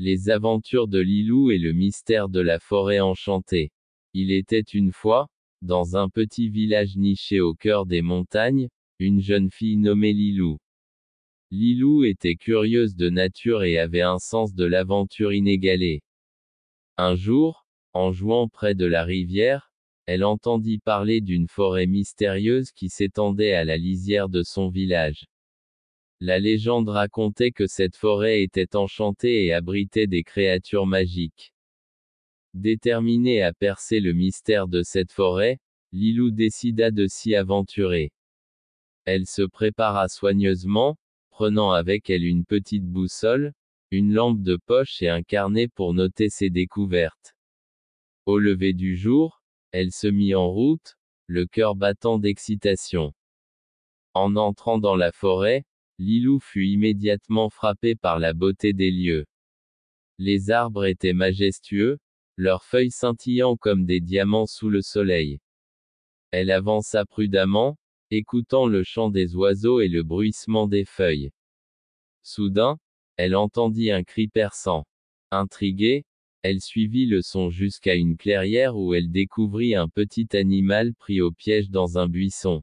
Les aventures de Lilou et le mystère de la forêt enchantée. Il était une fois, dans un petit village niché au cœur des montagnes, une jeune fille nommée Lilou. Lilou était curieuse de nature et avait un sens de l'aventure inégalé. Un jour, en jouant près de la rivière, elle entendit parler d'une forêt mystérieuse qui s'étendait à la lisière de son village. La légende racontait que cette forêt était enchantée et abritait des créatures magiques. Déterminée à percer le mystère de cette forêt, Lilou décida de s'y aventurer. Elle se prépara soigneusement, prenant avec elle une petite boussole, une lampe de poche et un carnet pour noter ses découvertes. Au lever du jour, elle se mit en route, le cœur battant d'excitation. En entrant dans la forêt, Lilou fut immédiatement frappée par la beauté des lieux. Les arbres étaient majestueux, leurs feuilles scintillant comme des diamants sous le soleil. Elle avança prudemment, écoutant le chant des oiseaux et le bruissement des feuilles. Soudain, elle entendit un cri perçant. Intriguée, elle suivit le son jusqu'à une clairière où elle découvrit un petit animal pris au piège dans un buisson.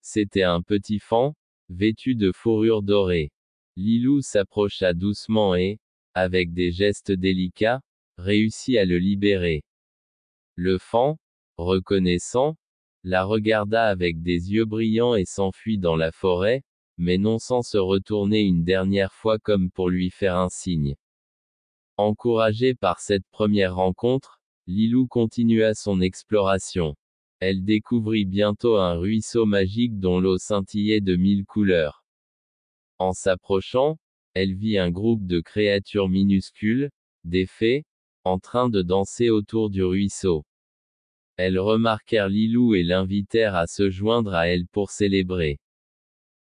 C'était un petit faon, vêtu de fourrure dorée. Lilou s'approcha doucement et, avec des gestes délicats, réussit à le libérer. Le faon, reconnaissant, la regarda avec des yeux brillants et s'enfuit dans la forêt, mais non sans se retourner une dernière fois comme pour lui faire un signe. Encouragée par cette première rencontre, Lilou continua son exploration. Elle découvrit bientôt un ruisseau magique dont l'eau scintillait de 1000 couleurs. En s'approchant, elle vit un groupe de créatures minuscules, des fées, en train de danser autour du ruisseau. Elles remarquèrent Lilou et l'invitèrent à se joindre à elles pour célébrer.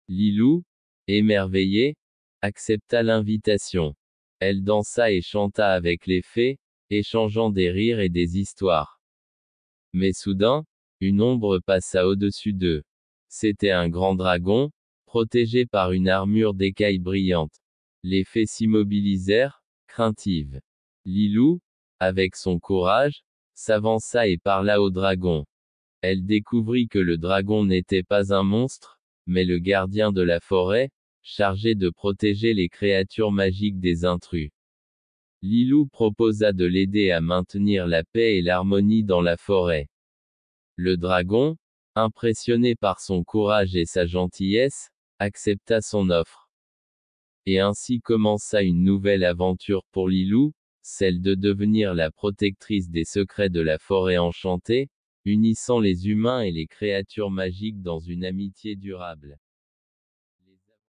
Lilou, émerveillée, accepta l'invitation. Elle dansa et chanta avec les fées, échangeant des rires et des histoires. Mais soudain, une ombre passa au-dessus d'eux. C'était un grand dragon, protégé par une armure d'écailles brillantes. Les fées s'immobilisèrent, craintives. Lilou, avec son courage, s'avança et parla au dragon. Elle découvrit que le dragon n'était pas un monstre, mais le gardien de la forêt, chargé de protéger les créatures magiques des intrus. Lilou proposa de l'aider à maintenir la paix et l'harmonie dans la forêt. Le dragon, impressionné par son courage et sa gentillesse, accepta son offre. Et ainsi commença une nouvelle aventure pour Lilou, celle de devenir la protectrice des secrets de la forêt enchantée, unissant les humains et les créatures magiques dans une amitié durable.